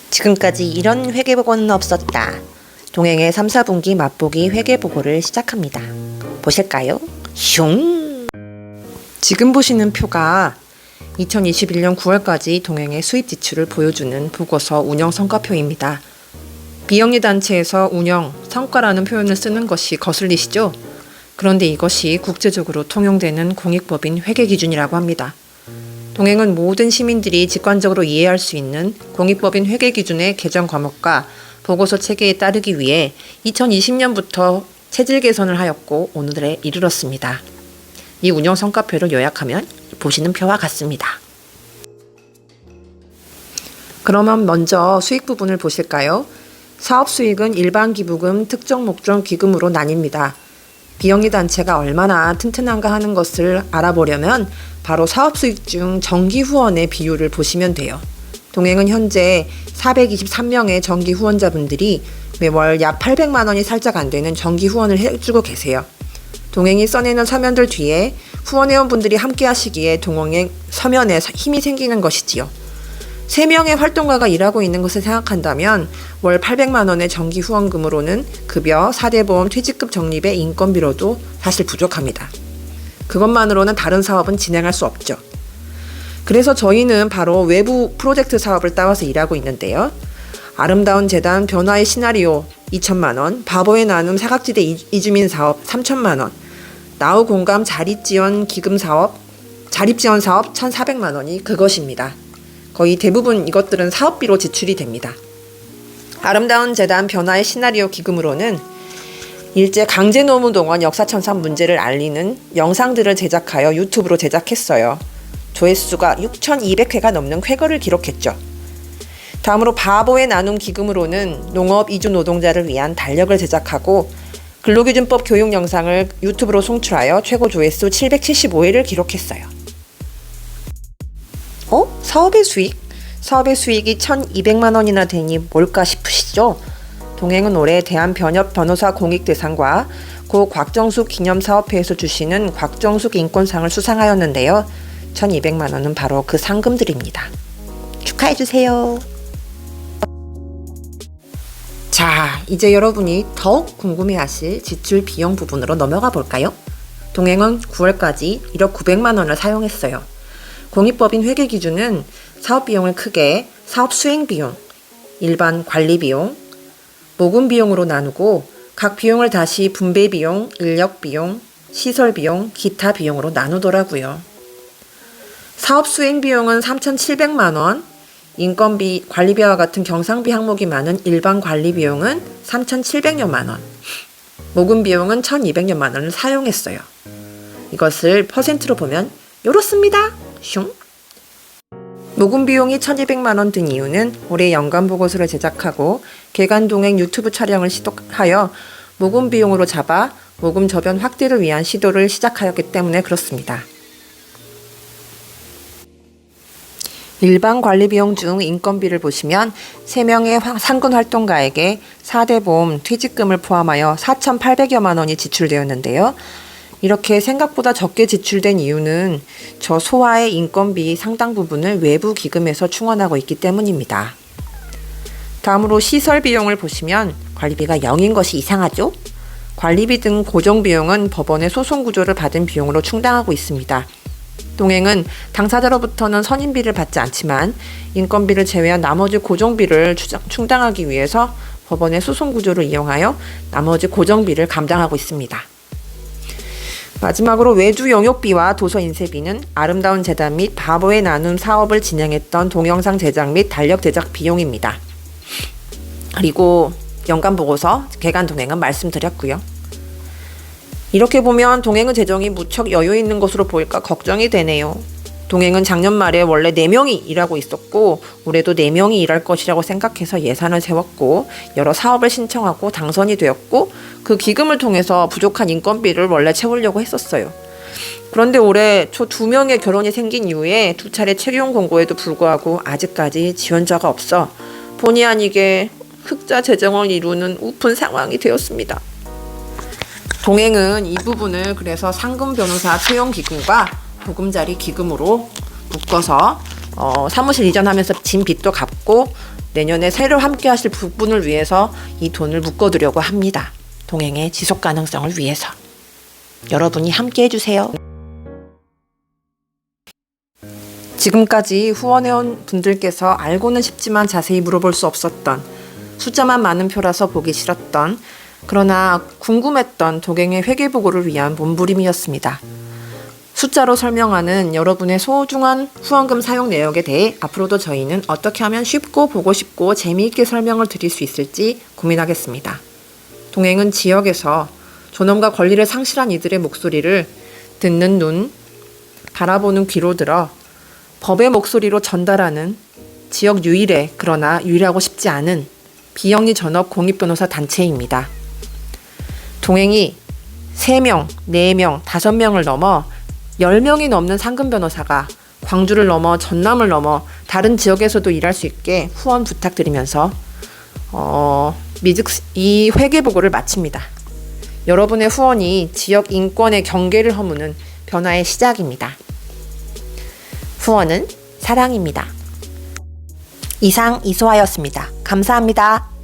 지금까지 이런 회계보고는 없었다. 동행의 3, 4분기 맛보기 회계보고를 시작합니다. 보실까요? 슝! 지금 보시는 표가 2021년 9월까지 동행의 수입 지출을 보여주는 보고서 운영 성과표입니다. 비영리 단체에서 운영, 성과라는 표현을 쓰는 것이 거슬리시죠? 그런데 이것이 국제적으로 통용되는 공익법인 회계 기준이라고 합니다. 동행은 모든 시민들이 직관적으로 이해할 수 있는 공익법인 회계 기준의 개정 과목과 보고서 체계에 따르기 위해 2020년부터 체질 개선을 하였고 오늘에 이르렀습니다. 이 운영 성과표를 요약하면 보시는 표와 같습니다. 그러면 먼저 수익 부분을 보실까요? 사업 수익은 일반 기부금, 특정 목적 기금으로 나뉩니다. 비영리 단체가 얼마나 튼튼한가 하는 것을 알아보려면 바로 사업 수익 중 정기 후원의 비율을 보시면 돼요. 동행은 현재 423명의 정기 후원자분들이 매월 약 800만 원이 살짝 안 되는 정기 후원을 해주고 계세요. 동행이 써내는 서면들 뒤에 후원회원분들이 함께 하시기에 동행의 서면에 힘이 생기는 것이지요. 3명의 활동가가 일하고 있는 것을 생각한다면 월 800만 원의 정기 후원금으로는 급여, 4대 보험, 퇴직급 적립의 인건비로도 사실 부족합니다. 그것만으로는 다른 사업은 진행할 수 없죠. 그래서 저희는 바로 외부 프로젝트 사업을 따와서 일하고 있는데요. 아름다운 재단 변화의 시나리오 2천만 원, 바보의 나눔 사각지대 이주민 사업 3천만 원, 나우 공감 자립지원 기금 사업, 자립지원 사업 1,400만 원이 그것입니다. 거의 대부분 이것들은 사업비로 지출이 됩니다. 아름다운 재단 변화의 시나리오 기금으로는 일제 강제노무동원 역사천상 문제를 알리는 영상들을 제작하여 유튜브로 제작했어요. 조회수가 6,200회가 넘는 쾌거를 기록했죠. 다음으로 바보의 나눔 기금으로는 농업 이주 노동자를 위한 달력을 제작하고 근로기준법 교육 영상을 유튜브로 송출하여 최고 조회수 775회를 기록했어요. 사업의 수익? 사업의 수익이 1,200만 원이나 되니 뭘까 싶으시죠? 동행은 올해 대한변협 변호사 공익대상과 고 곽정숙 기념사업회에서 주시는 곽정숙 인권상을 수상하였는데요. 1,200만 원은 바로 그 상금들입니다. 축하해주세요. 자, 이제 여러분이 더욱 궁금해하실 지출 비용 부분으로 넘어가 볼까요? 동행은 9월까지 1억 900만 원을 사용했어요. 공익법인 회계 기준은 사업 비용을 크게 사업 수행 비용, 일반 관리 비용, 모금 비용으로 나누고 각 비용을 다시 분배 비용, 인력 비용, 시설 비용, 기타 비용으로 나누더라고요. 사업 수행 비용은 3,700만 원, 인건비, 관리비와 같은 경상비 항목이 많은 일반 관리 비용은 3,700여만 원, 모금 비용은 1,200여만 원을 사용했어요. 이것을 퍼센트로 보면 이렇습니다. 슝. 모금 비용이 1,200만 원 든 이유는 올해 연간 보고서를 제작하고 개간동행 유튜브 촬영을 시도하여 모금 비용으로 잡아 모금 저변 확대를 위한 시도를 시작하였기 때문에 그렇습니다. 일반 관리 비용 중 인건비를 보시면 3명의 상근 활동가에게 4대 보험 퇴직금을 포함하여 4,800여만 원이 지출되었는데요. 이렇게 생각보다 적게 지출된 이유는 저 소화의 인건비 상당 부분을 외부 기금에서 충원하고 있기 때문입니다. 다음으로 시설 비용을 보시면 관리비가 0인 것이 이상하죠? 관리비 등 고정 비용은 법원의 소송 구조를 받은 비용으로 충당하고 있습니다. 동행은 당사자로부터는 선임비를 받지 않지만 인건비를 제외한 나머지 고정비를 충당하기 위해서 법원의 소송 구조를 이용하여 나머지 고정비를 감당하고 있습니다. 마지막으로 외주 영역비와 도서 인쇄비는 아름다운 재단 및 바보의 나눔 사업을 진행했던 동영상 제작 및 달력 제작 비용입니다. 그리고 연간 보고서, 개간 동행은 말씀드렸고요. 이렇게 보면 동행은 재정이 무척 여유 있는 것으로 보일까 걱정이 되네요. 동행은 작년 말에 원래 4명이 일하고 있었고 올해도 4명이 일할 것이라고 생각해서 예산을 세웠고 여러 사업을 신청하고 당선이 되었고 그 기금을 통해서 부족한 인건비를 원래 채우려고 했었어요. 그런데 올해 초 2명의 결혼이 생긴 이후에 2차례 채용 공고에도 불구하고 아직까지 지원자가 없어 본의 아니게 흑자 재정을 이루는 우픈 상황이 되었습니다. 동행은 이 부분을 그래서 상금 변호사 채용 기금과 보금자리 기금으로 묶어서 사무실 이전하면서 진 빚도 갚고 내년에 새로 함께 하실 부분을 위해서 이 돈을 묶어두려고 합니다. 동행의 지속 가능성을 위해서. 여러분이 함께 해주세요. 지금까지 후원해온 분들께서 알고는 싶지만 자세히 물어볼 수 없었던, 숫자만 많은 표라서 보기 싫었던, 그러나 궁금했던 동행의 회계보고를 위한 몸부림이었습니다. 숫자로 설명하는 여러분의 소중한 후원금 사용 내역에 대해 앞으로도 저희는 어떻게 하면 쉽고 보고 싶고 재미있게 설명을 드릴 수 있을지 고민하겠습니다. 동행은 지역에서 존엄과 권리를 상실한 이들의 목소리를 듣는 눈, 바라보는 귀로 들어 법의 목소리로 전달하는 지역 유일의, 그러나 유일하고 싶지 않은 비영리 전업 공익변호사 단체입니다. 동행이 3명, 4명, 5명을 넘어 10명이 넘는 상금 변호사가 광주를 넘어 전남을 넘어 다른 지역에서도 일할 수 있게 후원 부탁드리면서 이 회계보고를 마칩니다. 여러분의 후원이 지역 인권의 경계를 허무는 변화의 시작입니다. 후원은 사랑입니다. 이상 이소아였습니다. 감사합니다.